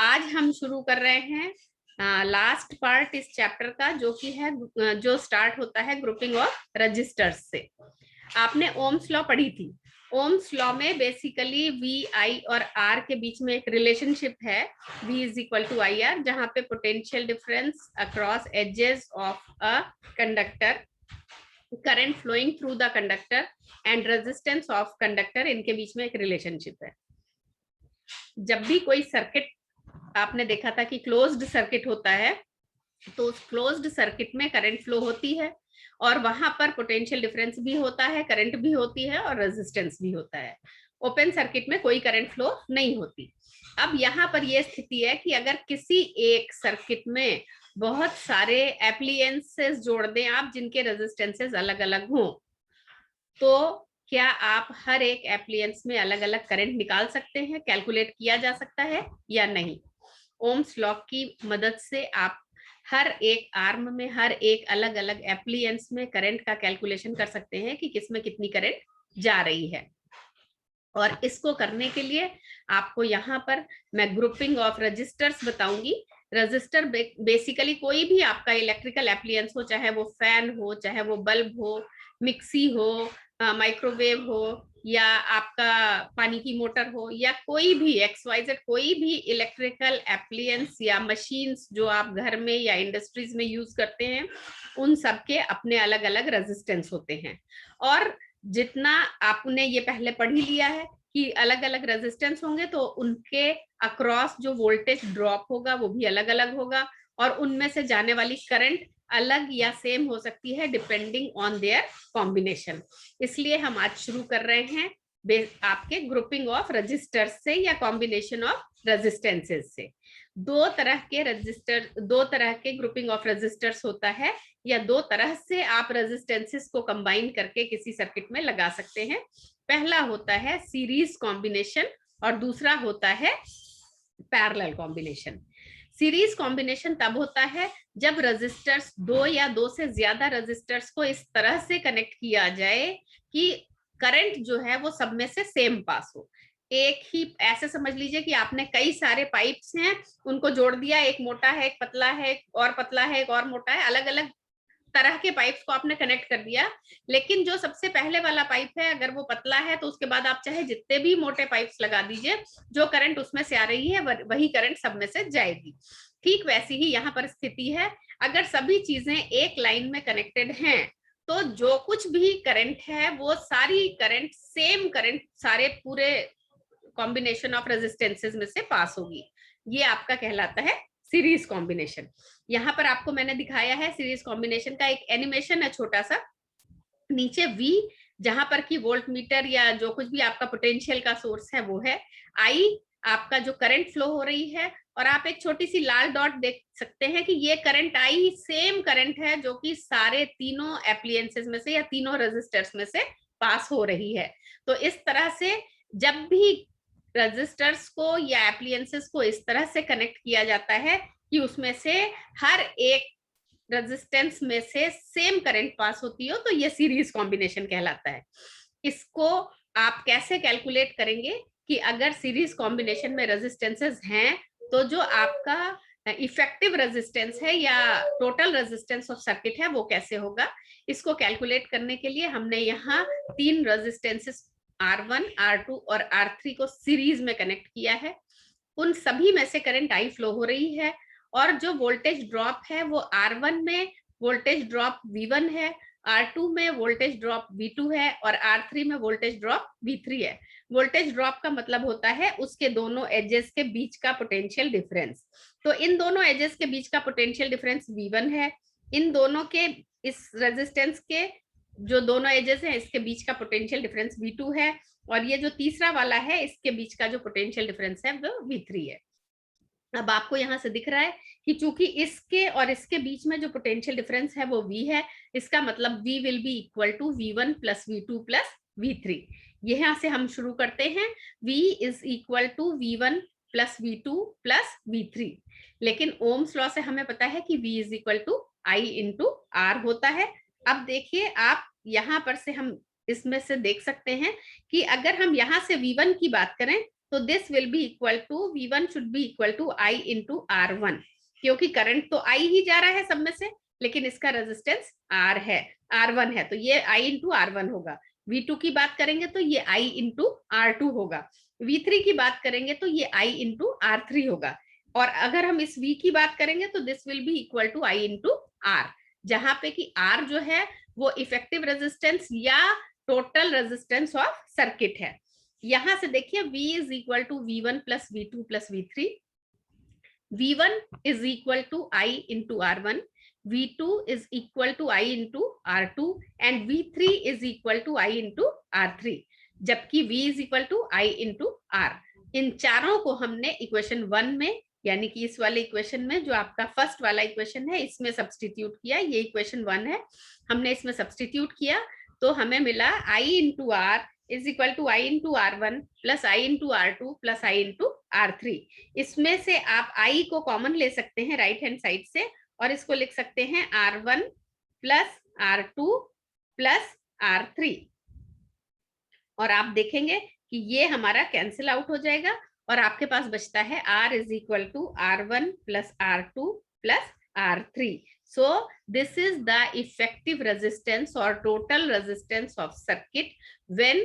आज हम शुरू कर रहे हैं लास्ट पार्ट इस चैप्टर का, जो कि है जो स्टार्ट होता है ग्रुपिंग ऑफ रजिस्टर्स से। आपने ओम्स लॉ पढ़ी थी। ओम्स लॉ में बेसिकली वी आई और आर के बीच में एक रिलेशनशिप है, V is equal to I R, जहां पे potential difference across edges of a conductor, current flowing through the conductor and resistance of conductor, इनके बीच में एक रिलेशनशिप है। जब भी कोई सर्किट आपने देखा था कि क्लोज्ड सर्किट होता है, तो उस क्लोज्ड सर्किट में करंट फ्लो होती है और वहां पर पोटेंशियल डिफरेंस भी होता है, करंट भी होती है और रेजिस्टेंस भी होता है। ओपन सर्किट में कोई करंट फ्लो नहीं होती। अब यहाँ पर यह स्थिति है कि अगर किसी एक सर्किट में बहुत सारे एप्लियंसेस जोड़ दें आप, जिनके रेजिस्टेंसेस अलग अलग हों, तो क्या आप हर एक एप्लियंस में अलग अलग करंट निकाल सकते हैं, कैलकुलेट किया जा सकता है या नहीं? ओम्स लॉ की मदद से आप हर एक आर्म में, हर एक अलग अलग एप्लियंस में करंट का कैलकुलेशन कर सकते हैं कि किसमें कितनी करंट जा रही है। और इसको करने के लिए आपको यहाँ पर मैं ग्रुपिंग ऑफ रजिस्टर्स बताऊंगी। रजिस्टर बेसिकली कोई भी आपका इलेक्ट्रिकल एप्लियंस हो, चाहे वो फैन हो, चाहे वो बल्ब हो, मिक्सी हो, माइक्रोवेव हो, या आपका पानी की मोटर हो, या कोई भी XYZ कोई भी इलेक्ट्रिकल एप्लियंस या मशीन्स जो आप घर में या इंडस्ट्रीज में यूज करते हैं, उन सबके अपने अलग अलग रेजिस्टेंस होते हैं। और जितना आपने ये पहले पढ़ ही लिया है कि अलग अलग रेजिस्टेंस होंगे, तो उनके अक्रॉस जो वोल्टेज ड्रॉप होगा वो भी अलग अलग होगा, और उनमें से जाने वाली करंट अलग या सेम हो सकती है डिपेंडिंग ऑन देयर कॉम्बिनेशन। इसलिए हम आज शुरू कर रहे हैं आपके ग्रुपिंग ऑफ रजिस्टर्स से या कॉम्बिनेशन ऑफ रेजिस्टेंसेस से। दो तरह के ग्रुपिंग ऑफ रजिस्टर्स होता है, या दो तरह से आप रेजिस्टेंसेस को कंबाइन करके किसी सर्किट में लगा सकते हैं। पहला होता है सीरीज कॉम्बिनेशन और दूसरा होता है पैरेलल कॉम्बिनेशन। सीरीज कॉम्बिनेशन तब होता है जब रेजिस्टर्स, दो या दो से ज्यादा रेजिस्टर्स को इस तरह से कनेक्ट किया जाए कि करंट जो है वो सब में से सेम पास हो। एक ही, ऐसे समझ लीजिए कि आपने कई सारे पाइप्स हैं, उनको जोड़ दिया, एक मोटा है, एक पतला है, एक और पतला है, एक और मोटा है, अलग अलग तरह के पाइप्स को आपने कनेक्ट कर दिया। लेकिन जो सबसे पहले वाला पाइप है, अगर वो पतला है, तो उसके बाद आप चाहे जितने भी मोटे पाइप्स लगा दीजिए, जो करंट उसमें से आ रही है वही करंट सब में से जाएगी। ठीक वैसी ही यहाँ पर स्थिति है। अगर सभी चीजें एक लाइन में कनेक्टेड हैं, तो जो कुछ भी करंट है वो सारी करंट, सेम करंट सारे पूरे कॉम्बिनेशन ऑफ रेजिस्टेंसेस में से पास होगी। ये आपका कहलाता है सीरीज कॉम्बिनेशन। यहाँ पर आपको मैंने दिखाया है सीरीज कॉम्बिनेशन का एक एनिमेशन है छोटा सा। नीचे V, जहां पर की वोल्ट मीटर या जो कुछ भी आपका पोटेंशियल का सोर्स है वो है। I आपका जो करंट फ्लो हो रही है, और आप एक छोटी सी लाल डॉट देख सकते हैं कि ये करंट I सेम करंट है जो कि सारे तीनों एप्लियंसेस में से या तीनों रेजिस्टर्स में से पास हो रही है। तो इस तरह से जब भी रजिस्टर्स को या एप्लियंसेस को इस तरह से कनेक्ट किया जाता है कि उसमें से हर एक रेजिस्टेंस में से सेम करंट पास होती हो, तो ये सीरीज कॉम्बिनेशन कहलाता है। इसको आप कैसे कैलकुलेट करेंगे कि अगर सीरीज कॉम्बिनेशन में रेजिस्टेंसेस हैं, तो जो आपका इफेक्टिव रेजिस्टेंस है या टोटल रेजिस्टेंस ऑफ सर्किट है वो कैसे होगा। इसको कैलकुलेट करने के लिए हमने यहाँ तीन रेजिस्टेंसेस R1, R2 और R3 को सीरीज में कनेक्ट किया है। उन सभी में से करंट I फ्लो हो रही है, और जो वोल्टेज ड्रॉप है वो R1 में वोल्टेज ड्रॉप V1 है, R2 में वोल्टेज ड्रॉप V2 है, और R3 में वोल्टेज ड्रॉप V3 है। वोल्टेज ड्रॉप का मतलब होता है उसके दोनों एजेस के बीच का पोटेंशियल डिफरेंस। तो इन दोनों एजेस के बीच का पोटेंशियल डिफरेंस V1 है। इन दोनों के, इस रेजिस्टेंस के जो दोनों एजेस हैं, इसके बीच का पोटेंशियल डिफरेंस V2 है, और ये जो तीसरा वाला है, इसके बीच का जो पोटेंशियल डिफरेंस है वो V3 है। अब आपको यहाँ से दिख रहा है कि चूंकि इसके और इसके बीच में जो पोटेंशियल डिफरेंस है वो V है, इसका मतलब V will be equal to V1 plus V2 plus V3। यहाँ से हम शुरू करते हैं, V is equal to V1 plus V2 plus V3। लेकिन ओम्स लॉ से हमें पता है कि V is equal to I into R होता है। अब देखिए, आप यहाँ पर से हम इसमें से देख सकते हैं कि अगर हम यहाँ से V1 की बात करें, तो this will be equal to V1 should be equal to I into R1, क्योंकि करंट तो I ही जा रहा है सब में से, लेकिन इसका रेजिस्टेंस R1 है, तो ये I इंटू R1 होगा। V2 की बात करेंगे तो ये I इंटू R2 होगा। V3 की बात करेंगे तो ये I इंटू R3 होगा। और अगर हम इस V की बात करेंगे तो this will be equal to I into R, जहां पे कि R जो है वो इफेक्टिव रेजिस्टेंस या टोटल रेजिस्टेंस ऑफ सर्किट है। यहां से देखिए V is equal to V1 plus V2 plus V3, V1 is equal to I into R1, V2 is equal to I into R2 and V3 is equal to I into R3, जबकि V is equal to I into R। इन चारों को हमने equation 1 में, यानी कि इस वाले equation में जो आपका फर्स्ट वाला इक्वेशन है इसमें सब्सटीट्यूट किया, ये इक्वेशन 1 है, हमने इसमें सब्सटीट्यूट किया तो हमें मिला I into R is equal to I into R1 plus I into R2 plus I into R3। इसमें से आप I को कॉमन ले सकते हैं राइट हैंड साइड से और इसको लिख सकते हैं R1 plus R2 plus R3, और आप देखेंगे कि ये हमारा कैंसिल आउट हो जाएगा और आपके पास बचता है R is equal to R1 plus R2 plus R3। So this is the effective resistance or total resistance of circuit when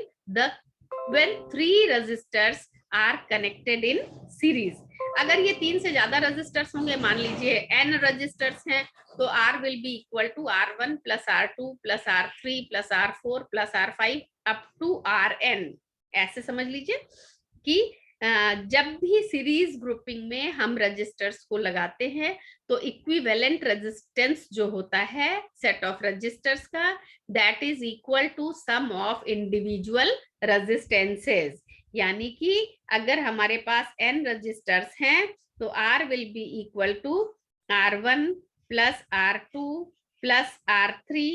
three resistors are connected in series। अगर ये 3 से ज्यादा रेजिस्टर्स होंगे, मान लीजिए n रेजिस्टर्स हैं, तो R will be equal to R1 plus R2 plus R3 plus R4 plus R5 up to Rn। ऐसे समझ लीजिए कि जब भी सीरीज ग्रुपिंग में हम रजिस्टर्स को लगाते हैं तो इक्विवेलेंट रेजिस्टेंस जो होता है सेट ऑफ रजिस्टर्स का, that is equal to sum of individual resistances. यानी कि अगर हमारे पास n रजिस्टर्स हैं तो R will be equal to R1 plus R2 plus R3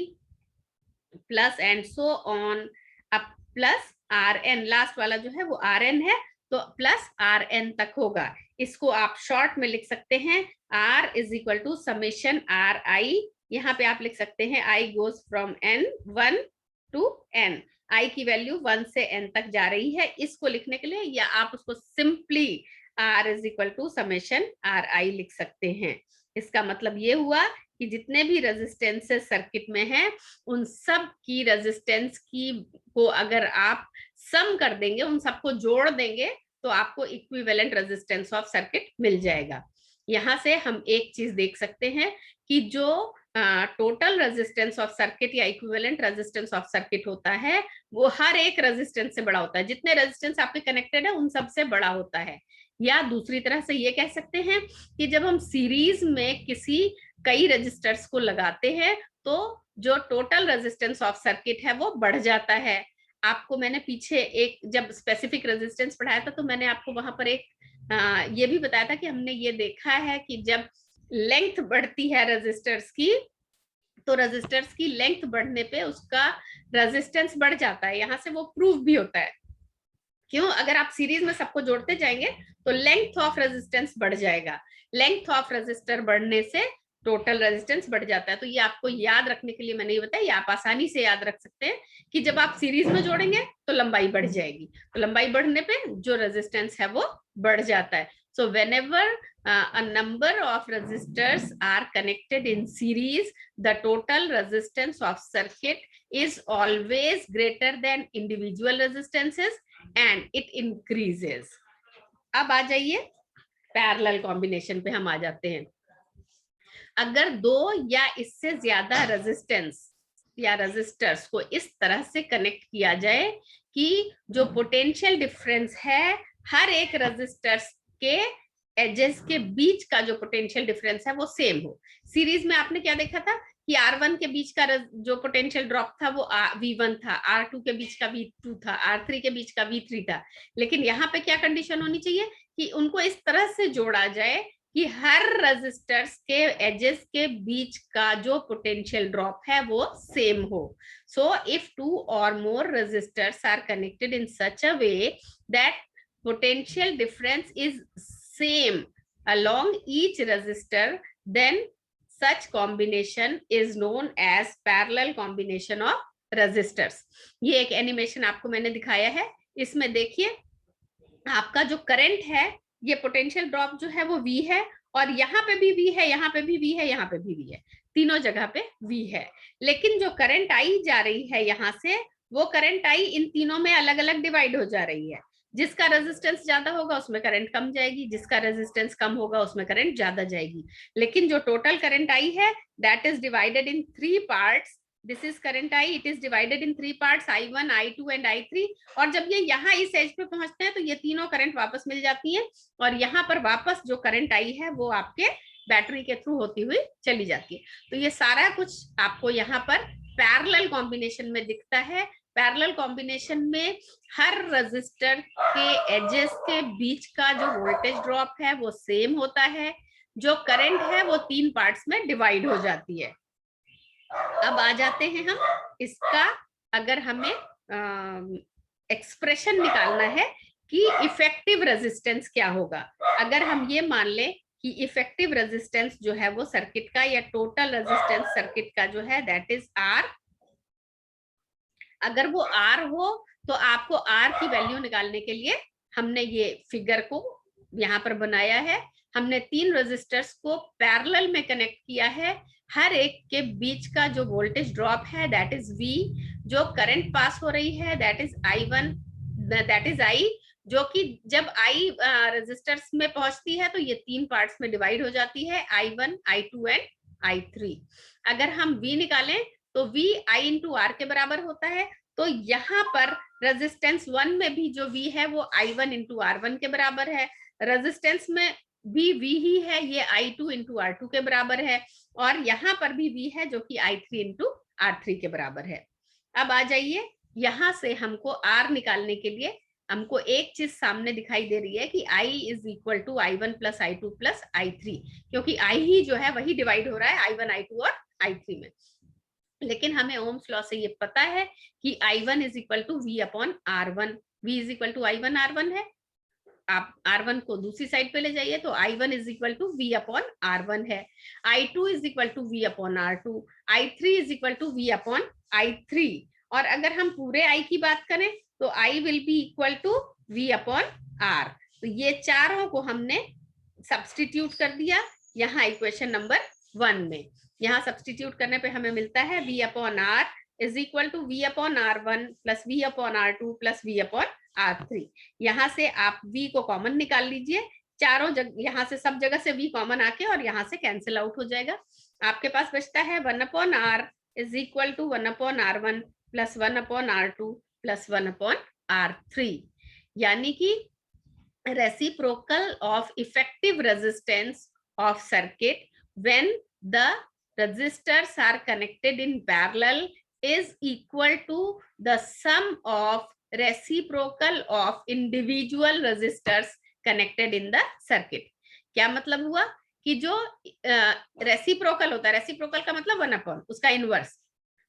plus and so on up plus Rn, last वाला जो है वो Rn है तो प्लस Rn तक होगा। इसको आप शॉर्ट में लिख सकते हैं R is equal to summation Ri, यहाँ पे आप लिख सकते हैं I goes from n1 to n, I की वैल्यू 1 से n तक जा रही है इसको लिखने के लिए, या आप उसको simply R is equal to summation Ri लिख सकते हैं। इसका मतलब ये हुआ कि जितने भी रेजिस्टेंसेस सर्किट में हैं उन सब की रेजिस्टेंस की को अगर आप सम कर देंगे, उन सबको जोड़ देंगे तो आपको इक्विवेलेंट रेजिस्टेंस ऑफ सर्किट मिल जाएगा। यहां से हम एक चीज देख सकते हैं कि जो टोटल रेजिस्टेंस ऑफ सर्किट या इक्विवेलेंट रेजिस्टेंस ऑफ सर्किट होता है वो हर एक रेजिस्टेंस से बड़ा होता है, जितने रेजिस्टेंस आपके कनेक्टेड है उन सब से बड़ा होता है। या दूसरी तरह से ये कह सकते हैं कि जब हम सीरीज में किसी कई रजिस्टर्स को लगाते हैं तो जो टोटल रेजिस्टेंस ऑफ सर्किट है वो बढ़ जाता है। आपको मैंने पीछे एक जब स्पेसिफिक रेजिस्टेंस पढ़ाया था तो मैंने आपको वहां पर एक ये भी बताया था कि हमने ये देखा है कि जब लेंथ बढ़ती है रेजिस्टर्स की तो रेजिस्टर्स की लेंथ बढ़ने पे उसका रेजिस्टेंस बढ़ जाता है। यहाँ से वो प्रूफ भी होता है। क्यों? अगर आप सीरीज में सबको जोड़ते जाएंगे तो लेंथ ऑफ रेजिस्टेंस बढ़ जाएगा, लेंथ ऑफ रेजिस्टर बढ़ने से टोटल रेजिस्टेंस बढ़ जाता है। तो ये आपको याद रखने के लिए मैंने ये बताया, ये आप आसानी से याद रख सकते हैं कि जब आप सीरीज में जोड़ेंगे तो लंबाई बढ़ जाएगी, तो लंबाई बढ़ने पे जो रेजिस्टेंस है वो बढ़ जाता है। So whenever a number of resistors are connected in series, the total resistance of circuit is always greater than individual resistances and it increases। अब आ जाइए पैरेलल कॉम्बिनेशन पे हम आ जाते हैं। अगर दो या इससे ज्यादा रेजिस्टेंस या रेजिस्टर्स को इस तरह से कनेक्ट किया जाए कि जो पोटेंशियल डिफरेंस है हर एक रेजिस्टर्स के एजेस के बीच का जो पोटेंशियल डिफरेंस है वो सेम हो। सीरीज में आपने क्या देखा था कि R1 के बीच का जो पोटेंशियल ड्रॉप था वो V1 था, R2 के बीच का V2 था, R3 के बीच का V3 था। लेकिन यहाँ पे क्या कंडीशन होनी चाहिए कि उनको इस तरह से जोड़ा जाए कि हर रेजिस्टर्स के एजेस के बीच का जो पोटेंशियल ड्रॉप है वो सेम हो। So if 2 or more resistors are connected in such a way that potential difference is same along each resistor, then such combination is known as parallel combination of resistors। ये एक animation आपको मैंने दिखाया है, इसमें देखिए आपका जो करंट है, ये पोटेंशियल ड्रॉप जो है वो V है, और यहाँ पे भी V है, यहाँ पे भी V है, यहाँ पे भी V है, तीनों जगह पे V है। लेकिन जो करंट आई जा रही है यहाँ से, वो करंट आई इन तीनों में अलग अलग डिवाइड हो जा रही है। जिसका रेजिस्टेंस ज्यादा होगा उसमें करंट कम जाएगी, जिसका रेजिस्टेंस कम होगा उसमें करंट ज्यादा जाएगी। लेकिन जो टोटल करंट आई है, that is divided in 3 parts. This is current I, it is divided in 3 parts, I1, I2 and I3। और जब ये यहाँ इस एज पे पहुंचते हैं तो ये तीनों करंट वापस मिल जाती हैं, और यहाँ पर वापस जो करंट आई है वो आपके बैटरी के थ्रू होती हुई चली जाती है। तो ये सारा कुछ आपको यहाँ पर पैरेलल कॉम्बिनेशन में दिखता है। पैरेलल कॉम्बिनेशन में हर रजिस्टर के एजेस के बीच का जो वोल्टेज ड्रॉप है वो सेम होता है, जो करंट है वो 3 पार्ट्स में डिवाइड हो जाती है। अब आ जाते हैं हम इसका, अगर हमें एक्सप्रेशन निकालना है कि इफेक्टिव रेजिस्टेंस क्या होगा। अगर हम ये मान लें कि इफेक्टिव रेजिस्टेंस जो है वो सर्किट का, या टोटल रेजिस्टेंस सर्किट का जो है, दैट इज R। अगर वो R हो तो आपको R की वैल्यू निकालने के लिए हमने ये फिगर को यहाँ पर बनाया है। हमने 3 रेजिस्टर्स को पैरेलल में कनेक्ट किया है। हर एक के बीच का जो वोल्टेज ड्रॉप है दैट इज V, जो करंट पास हो रही है that is I1, that is I, जो कि जब I रेजिस्टर्स में पहुंचती है तो ये 3 पार्ट्स में डिवाइड हो जाती है, I1, I2 एंड I3। अगर हम V निकालें तो V I इंटू R के बराबर होता है। तो यहाँ पर रेजिस्टेंस 1 में भी जो V है वो I1 इंटू R1 के बराबर है, रेजिस्टेंस में भी V ही है, ये I2 इंटू R2 के बराबर है, और यहाँ पर भी V है जो कि I3 इंटू R3 के बराबर है। अब आ जाइए, यहाँ से हमको R निकालने के लिए हमको एक चीज सामने दिखाई दे रही है कि I is equal to I1 plus I2 plus I3, क्योंकि I ही जो है वही डिवाइड हो रहा है I1, I2 और I3 में। लेकिन हमें ओम्स लॉ से ये पता है कि I1 is equal to V upon R1, V is equal to I1 R1 है। आप R1 को दूसरी साइड पे ले जाइए तो I1 is equal to V upon R1 है, I2 is equal to V upon R2, I3 is equal to V upon I3। और अगर हम पूरे I की बात करें तो I will be equal to V upon R। तो ये चारों को हमने सब्सटीट्यूट कर दिया यहाँ इक्वेशन नंबर 1 में। यहाँ सब्सटीट्यूट करने पे हमें मिलता है V upon R is equal to V upon R1 plus V upon R2 plus V upon R3। यहाँ से आप V को कॉमन निकाल लीजिए, चारों जगह यहाँ से सब जगह से V कॉमन आके और यहाँ से कैंसिल आउट हो जाएगा। आपके पास बचता है 1 upon R is equal to 1 upon R1 plus 1 upon R2 plus 1 upon R3, यानी कि reciprocal of effective resistance of circuit when the resistors are connected in parallel is equal to the sum of reciprocal of individual resistors connected in the circuit। क्या मतलब हुआ कि जो reciprocal होता है, reciprocal का मतलब 1 अपॉन उसका इनवर्स,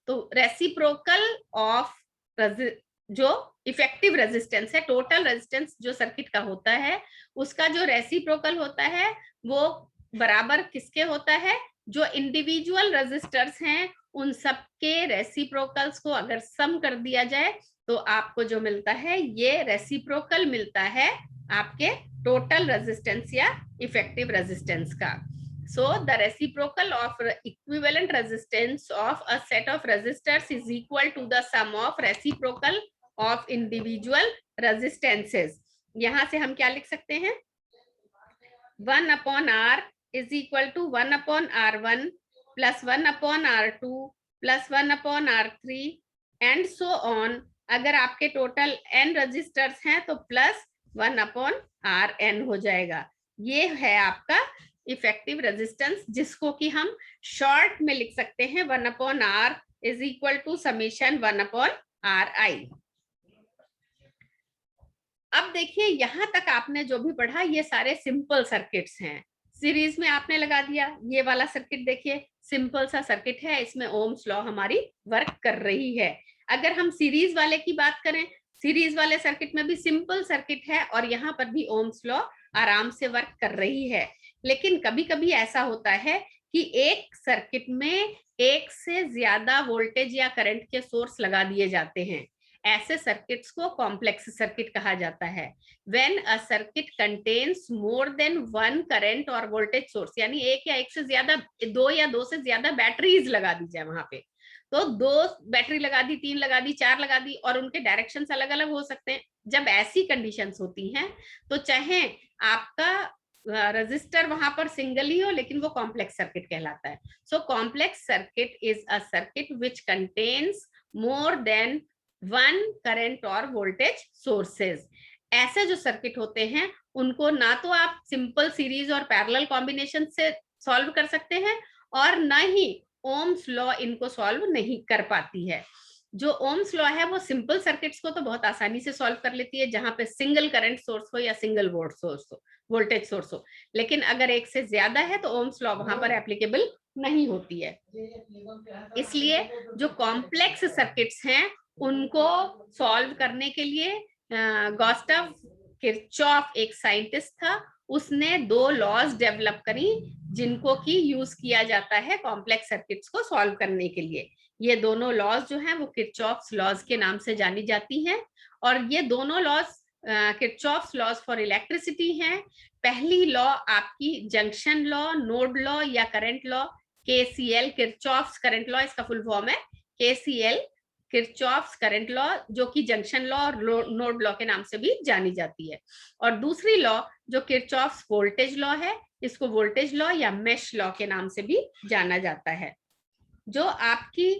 तो रेसिप्रोकल ऑफ जो इफेक्टिव रेजिस्टेंस है, टोटल रेजिस्टेंस जो सर्किट का होता है, उसका जो रेसिप्रोकल होता है वो बराबर किसके होता है, जो इंडिविजुअल रेजिस्टर्स हैं उन सबके रेसिप्रोकल्स को अगर सम कर दिया जाए तो आपको जो मिलता है ये रेसिप्रोकल मिलता है आपके टोटल रेजिस्टेंस या इफेक्टिव रेजिस्टेंस का। So the reciprocal of equivalent resistance of a set of resistors is equal to the sum of reciprocal of individual resistances। यहां से हम क्या लिख सकते हैं, 1 upon R is equal to 1 upon R1 plus 1 upon R2 plus 1 upon R3 and so on. अगर आपके total n registers हैं तो प्लस 1 अपॉन Rn हो जाएगा। ये है आपका इफेक्टिव रेजिस्टेंस, जिसको कि हम शॉर्ट में लिख सकते हैं 1 upon R is equal to summation 1 upon Ri। अब देखिए यहां तक आपने जो भी पढ़ा ये सारे सिंपल सर्किट्स हैं, सीरीज में आपने लगा दिया। ये वाला सर्किट देखिए सिंपल सा सर्किट है, इसमें ओम्स लॉ हमारी वर्क कर रही है। अगर हम सीरीज वाले की बात करें, सीरीज वाले सर्किट में भी सिंपल सर्किट है और यहाँ पर भी ओम्स लॉ आराम से वर्क कर रही है। लेकिन कभी कभी ऐसा होता है कि एक सर्किट में एक से ज्यादा वोल्टेज या करंट के सोर्स लगा दिए जाते हैं। ऐसे सर्किट्स को कॉम्प्लेक्स सर्किट कहा जाता है। When a circuit contains more than one current और वोल्टेज सोर्स, यानी एक या एक से ज्यादा, दो से ज्यादा बैटरीज लगा दी जाए वहां पे, तो 2 बैटरी लगा दी, 3 लगा दी, 4 लगा दी, और उनके डायरेक्शंस अलग अलग हो सकते हैं। जब ऐसी कंडीशंस होती हैं तो चाहे आपका रजिस्टर वहां पर सिंगल ही हो, लेकिन वो कॉम्प्लेक्स सर्किट कहलाता है। So complex circuit is a circuit which contains more than one current और वोल्टेज सोर्सेज। ऐसे जो सर्किट होते हैं उनको ना तो आप सिंपल सीरीज और पैरेलल कॉम्बिनेशन से सॉल्व कर सकते हैं, और ना ही ओम्स लॉ इनको सॉल्व नहीं कर पाती है। जो ओम्स लॉ है वो सिंपल सर्किट्स को तो बहुत आसानी से सॉल्व कर लेती है, जहां पे सिंगल करंट सोर्स हो या सिंगल वोल्टेज सोर्स हो, लेकिन अगर एक से ज्यादा है तो ओम्स लॉ वहां पर एप्लीकेबल नहीं होती है। इसलिए जो कॉम्प्लेक्स सर्किट्स हैं उनको सॉल्व करने के लिए गॉस्टव किरचॉफ एक साइंटिस्ट था, उसने 2 लॉज डेवलप करी जिनको की यूज किया जाता है कॉम्प्लेक्स सर्किट्स को सॉल्व करने के लिए। ये दोनों लॉज जो हैं वो किरचॉफ्स लॉज के नाम से जानी जाती हैं, और ये दोनों laws Kirchhoff's laws for electricity हैं। पहली लॉ आपकी जंक्शन लॉ, नोड लॉ या current law, KCL Kirchhoff's current law, इसका फुल फॉर्म है केसीएल किरचॉफ्स करंट लॉ, जो कि जंक्शन लॉ और नोड लॉ के नाम से भी जानी जाती है। और दूसरी लॉ जो किरचॉफ्स वोल्टेज लॉ है, इसको वोल्टेज लॉ या मेश लॉ के नाम से भी जाना जाता है। जो आपकी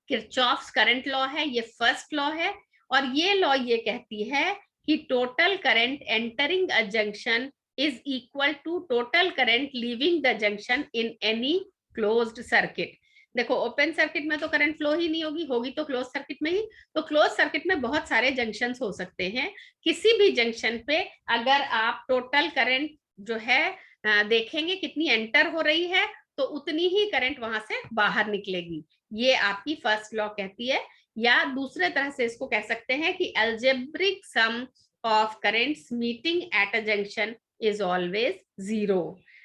किरचॉफ्स करंट लॉ है ये फर्स्ट लॉ है, और ये लॉ ये कहती है कि total current entering a junction is equal to total current leaving the junction in any closed circuit. देखो ओपन सर्किट में तो करंट फ्लो ही नहीं होगी, होगी तो क्लोज सर्किट में ही। तो क्लोज सर्किट में बहुत सारे जंक्शंस हो सकते हैं, किसी भी जंक्शन पे अगर आप टोटल करंट जो है देखेंगे कितनी एंटर हो रही है, तो उतनी ही करंट वहां से बाहर निकलेगी। ये आपकी फर्स्ट लॉ कहती है। या दूसरे तरह से इसको कह सकते हैं कि algebraic sum of currents meeting at a junction is always 0।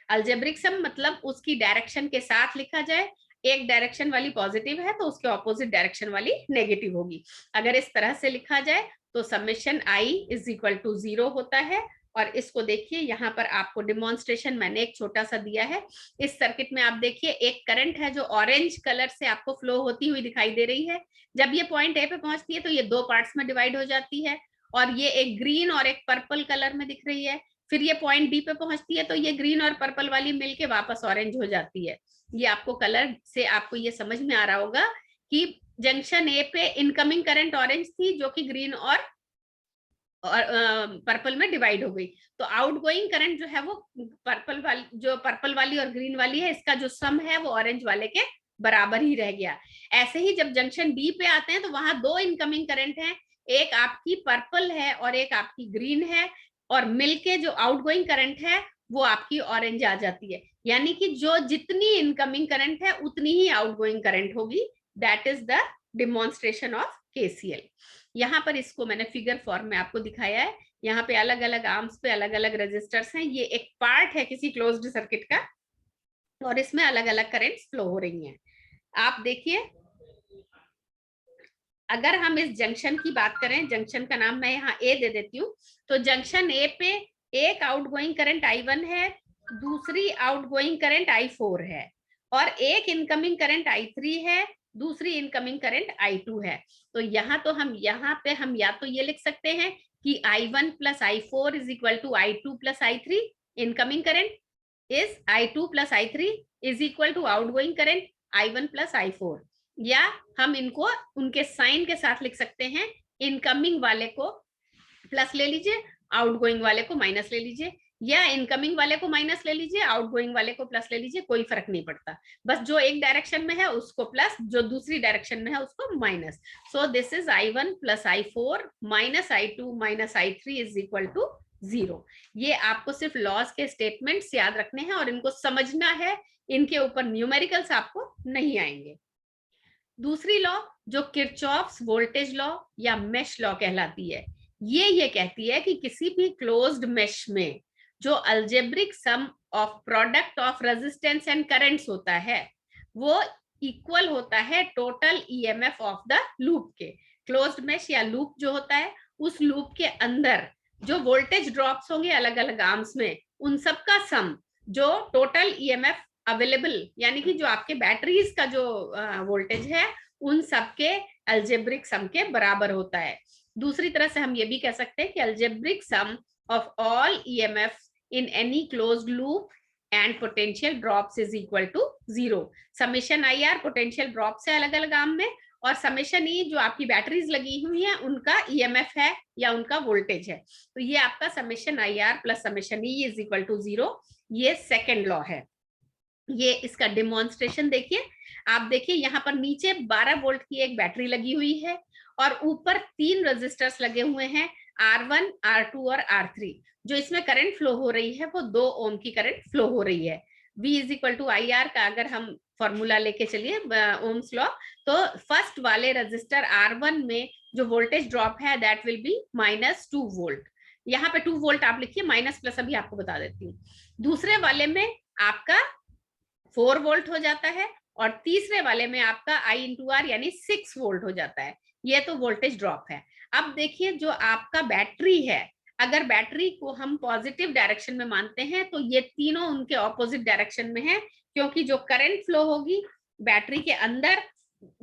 Algebraic sum मतलब उसकी डायरेक्शन के साथ लिखा जाए, एक डायरेक्शन वाली पॉजिटिव है तो उसके ऑपोजिट डायरेक्शन वाली नेगेटिव होगी। अगर इस तरह से लिखा जाए तो summation I is equal to 0 होता है। और इसको देखिए, यहाँ पर आपको डिमॉन्स्ट्रेशन मैंने एक छोटा सा दिया है। इस सर्किट में आप देखिए एक करंट है जो ऑरेंज कलर से आपको फ्लो होती हुई दिखाई दे रही है। जब ये पॉइंट ए पे पहुंचती है तो ये 2 पार्ट्स में डिवाइड हो जाती है, और ये एक ग्रीन और एक पर्पल कलर में दिख रही है। फिर ये पॉइंट बी पे पहुंचती है तो ये ग्रीन और पर्पल वाली मिलके वापस ऑरेंज हो जाती है। ये आपको कलर से आपको ये समझ में आ रहा होगा कि जंक्शन ए पे इनकमिंग करंट ऑरेंज थी, जो कि ग्रीन और पर्पल में डिवाइड हो गई। तो आउटगोइंग करंट जो है वो पर्पल वाली और ग्रीन वाली है, इसका जो सम है वो ऑरेंज वाले के बराबर ही रह गया। ऐसे ही जब जंक्शन डी पे आते हैं तो वहां 2 इनकमिंग करंट हैं, एक आपकी पर्पल है और एक आपकी ग्रीन है, और मिलके जो आउटगोइंग करंट है वो आपकी ऑरेंज आ जाती है। यानी कि जो जितनी इनकमिंग करंट है उतनी ही आउटगोइंग करंट होगी। That is the demonstration of KCL. यहाँ पर इसको मैंने फिगर फॉर्म में आपको दिखाया है। यहाँ पे अलग अलग आर्म्स पे अलग अलग रजिस्टर्स हैं। ये एक पार्ट है किसी क्लोज्ड सर्किट का, और इसमें अलग अलग करंट्स फ्लो हो रही हैं। आप देखिए, अगर हम इस जंक्शन की बात करें, जंक्शन का नाम मैं यहाँ ए दे देती हूँ। तो जंक्शन ए पे एक आउटगोइंग करंट I1 है, दूसरी आउटगोइंग करंट I4 है, और एक इनकमिंग करंट I3 है, दूसरी इनकमिंग करंट I2 है। तो यहाँ तो हम यहाँ पे हम या तो ये लिख सकते हैं कि I1 plus I4 is equal to I2 plus I3। Incoming current is I2 plus I3 is equal to outgoing current I1 plus I4। या हम इनको उनके साइन के साथ लिख सकते हैं, इनकमिंग वाले को प्लस ले लीजिए, आउटगोइंग वाले को माइनस ले लीजिए, या इनकमिंग वाले को माइनस ले लीजिए, आउटगोइंग वाले को प्लस ले लीजिए, कोई फर्क नहीं पड़ता। बस जो एक डायरेक्शन में है उसको प्लस, जो दूसरी डायरेक्शन में है उसको minus. So this is I1 plus I4 minus I2 minus I3 is equal to 0। ये आपको सिर्फ लॉज के स्टेटमेंट्स याद रखने हैं और इनको समझना है, इनके ऊपर न्यूमेरिकल्स आपको नहीं आएंगे। दूसरी लॉ जो किरचॉफ्स वोल्टेज लॉ या मेश लॉ कहलाती है, ये कहती है कि किसी भी क्लोज्ड मेश में जो algebraic sum of product of resistance and currents होता है वो इक्वल होता है total EMF of the loop के। क्लोज्ड मेश या लूप जो होता है, उस लूप के अंदर जो वोल्टेज ड्रॉप्स होंगे अलग अलग आर्म्स में, उन सब का सम जो टोटल ईएमएफ अवेलेबल, यानी कि जो आपके बैटरीज का जो वोल्टेज है, उन सब के अलजेब्रिक सम के बराबर होता है। दूसरी तरह से हम ये भी कह सकते हैं कि algebraic sum of all EMF in any closed loop and potential drops is equal to 0। Summation I R potential drop से अलग अलग आर्म में, और समेशन ई जो आपकी बैटरीज लगी हुई हैं उनका ईएमएफ है या उनका वोल्टेज है। तो ये आपका summation I R plus summation E is equal to 0, ये सेकेंड लॉ है। ये इसका डेमोन्स्ट्रेशन देखिए, आप देखिए यहाँ पर नीचे 12 वोल्ट की एक बैटरी लगी हुई है और ऊपर 3 रेजिस्टर्स लगे हुए हैं R1, R2 और R3। जो इसमें करंट फ्लो हो रही है वो 2 ओम की करंट फ्लो हो रही है। V is equal to I R का अगर हम फॉर्मूला लेके चलिए ओम्स लॉ, तो फर्स्ट वाले रजिस्टर R1 में जो वोल्टेज ड्रॉप है दैट विल बी -2 वोल्ट। यहाँ पे 2 वोल्ट आप लिखिए, माइनस प्लस अभी आपको बता देती हूँ। दूसरे वाले में आपका 4 वोल्ट हो जाता है और तीसरे वाले में आपका I इंटू आर यानी 6 वोल्ट हो जाता है। ये तो वोल्टेज ड्रॉप है। अब देखिए जो आपका बैटरी है, अगर बैटरी को हम पॉजिटिव डायरेक्शन में मानते हैं तो ये तीनों उनके ऑपोजिट डायरेक्शन में है, क्योंकि जो करंट फ्लो होगी बैटरी के अंदर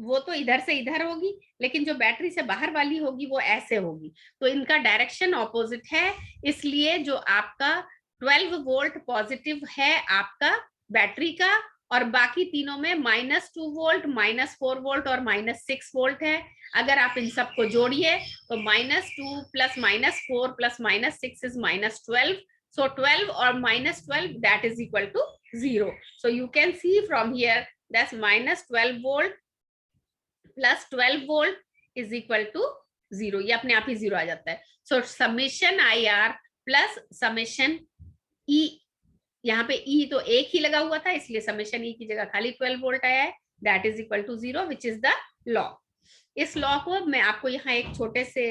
वो तो इधर से इधर होगी, लेकिन जो बैटरी से बाहर वाली होगी वो ऐसे होगी, तो इनका डायरेक्शन ऑपोजिट है। इसलिए जो आपका 12 वोल्ट पॉजिटिव है आपका बैटरी का, और बाकी तीनों में -2 वोल्ट, -4 वोल्ट और -6 वोल्ट है। अगर आप इन सबको जोड़िए तो -2 plus -4 plus -6 is -12, so 12 or -12 that is equal to 0. So you can see from here that's -12 volt plus 12 volt is equal to 0. ये अपने आप ही 0 आ जाता है। So summation IR plus summation E, यहाँ पे E तो एक ही लगा हुआ था इसलिए समेशन E की जगह खाली 12 वोल्ट आया है, that is equal to 0 which is the law. इस लॉ को मैं आपको यहाँ एक छोटे से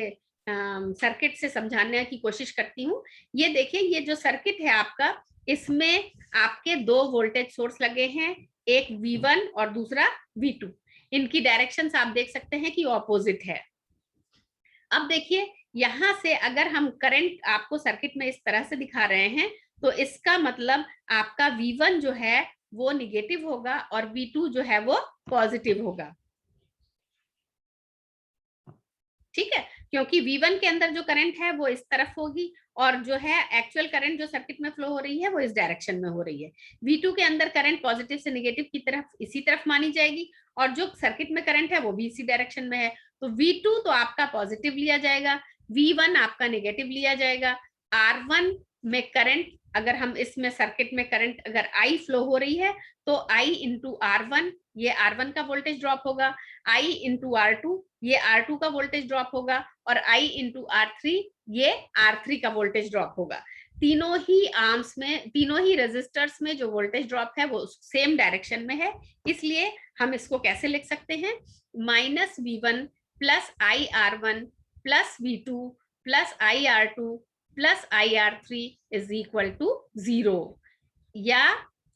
सर्किट से समझाने की कोशिश करती हूँ। ये देखिए, ये जो सर्किट है आपका, इसमें आपके 2 वोल्टेज सोर्स लगे हैं, एक V1 और दूसरा V2। इनकी डायरेक्शंस आप देख सकते हैं कि ऑपोजिट है। अब देखिए यहां से अगर हम करंट आपको सर्किट में इस तरह से दिखा रहे हैं तो इसका मतलब आपका V1 जो है वो निगेटिव होगा और V2 जो है वो पॉजिटिव होगा। ठीक है, क्योंकि V1 के अंदर जो करंट है वो इस तरफ होगी और जो है एक्चुअल करंट जो सर्किट में फ्लो हो रही है वो इस डायरेक्शन में हो रही है। V2 के अंदर करंट पॉजिटिव से नेगेटिव की तरफ इसी तरफ मानी जाएगी और जो सर्किट में करंट है वो भी इसी डायरेक्शन में है। तो V2 तो आपका पॉजिटिव लिया जाएगा, V1 आपका नेगेटिव लिया जाएगा। R1 में करंट, अगर हम इसमें सर्किट में करंट अगर I फ्लो हो रही है तो I इंटू R1, ये R1 का वोल्टेज ड्रॉप होगा, I इंटू R2, ये R2 का वोल्टेज ड्रॉप होगा, और I इंटू R3, ये R3 का वोल्टेज ड्रॉप होगा। तीनों ही आर्म्स में, तीनों ही रेजिस्टर्स में जो वोल्टेज ड्रॉप है वो सेम डायरेक्शन में है, इसलिए हम इसको कैसे लिख सकते हैं, -V1 plus IR1 plus V2 plus IR2 plus IR3 is equal to 0, या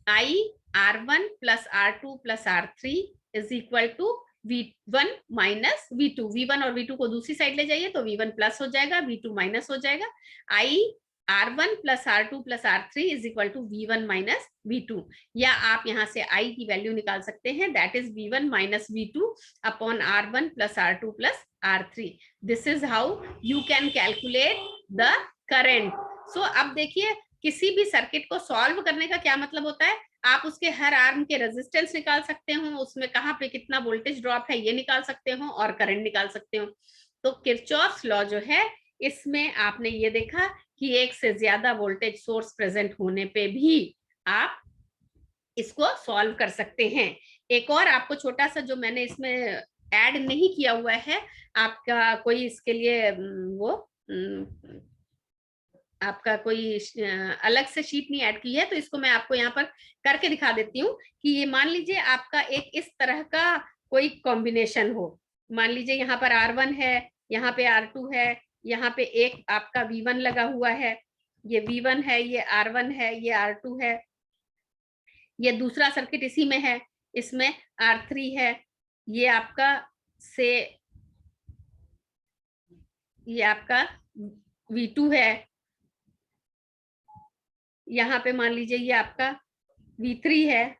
IR1 plus R2 plus R3 is equal to V1 minus V2। V1 और V2 को दूसरी साइड ले जाइए तो V1 प्लस हो जाएगा, V2 माइनस हो जाएगा। IR1 plus R2 plus R3 is equal to V1 minus V2, या आप यहाँ से I की वैल्यू निकाल सकते हैं, that is V1 minus V2 upon R1 plus R2 plus R3। This is how you can calculate the current. So अब देखिए किसी भी सर्किट को सॉल्व करने का क्या मतलब होता है, आप उसके हर आर्म के रेजिस्टेंस निकाल सकते हो, उसमें कहाँ पे कितना वोल्टेज ड्रॉप है ये निकाल सकते हो और करंट निकाल सकते हो। तो किरचॉफ्स लॉ जो है इसमें आपने ये देखा कि एक से ज्यादा वोल्टेज सोर्स प्रेजेंट होने पे भी आप इसको सॉल्व कर सकते हैं। एक और आपको छोटा सा जो मैंने इसमें ऐड नहीं किया हुआ है, आपका कोई इसके लिए वो आपका कोई अलग से शीट नहीं ऐड की है, तो इसको मैं आपको यहाँ पर करके दिखा देती हूँ कि ये मान लीजिए आपका एक इस तरह का कोई कॉम्बिनेशन हो। मान लीजिए यहाँ पर R1 है, यहाँ पे R2 है, यहाँ पे एक आपका V1 लगा हुआ है, ये V1 है, ये R1 है, ये R2 है, ये दूसरा सर्किट इसी में है, इसमें R3 है, ये आपका से ये आपका V2 है, यहाँ पे मान लीजिए ये आपका V3 है।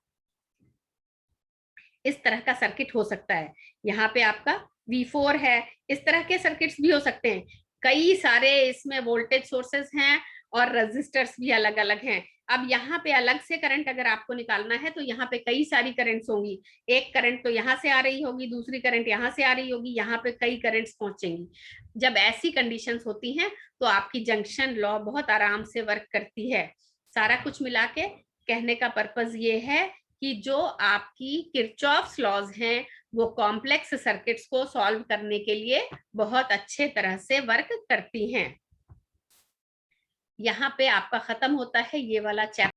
इस तरह का सर्किट हो सकता है। यहाँ पे आपका V4 है। इस तरह के सर्किट्स भी हो सकते हैं। कई सारे इसमें वोल्टेज सोर्सेस हैं और रजिस्टर्स भी अलग अलग हैं। अब यहाँ पे अलग से करंट अगर आपको निकालना है तो यहाँ पे कई सारी करंट्स होंगी। एक करंट तो यहाँ से आ रही होगी, दूसरी करंट यहाँ से आ रही होगी, यहाँ पे कई करंट्स पहुंचेंगी। जब ऐसी कंडीशंस होती हैं तो आपकी जंक्शन लॉ बहुत आराम से वर्क करती है। सारा कुछ मिला के कहने का पर्पज ये है कि जो आपकी किरचॉफ्स लॉज हैं वो कॉम्प्लेक्स सर्किट्स को सॉल्व करने के लिए बहुत अच्छे तरह से वर्क करती हैं। यहाँ पे आपका खत्म होता है ये वाला चैप्टर।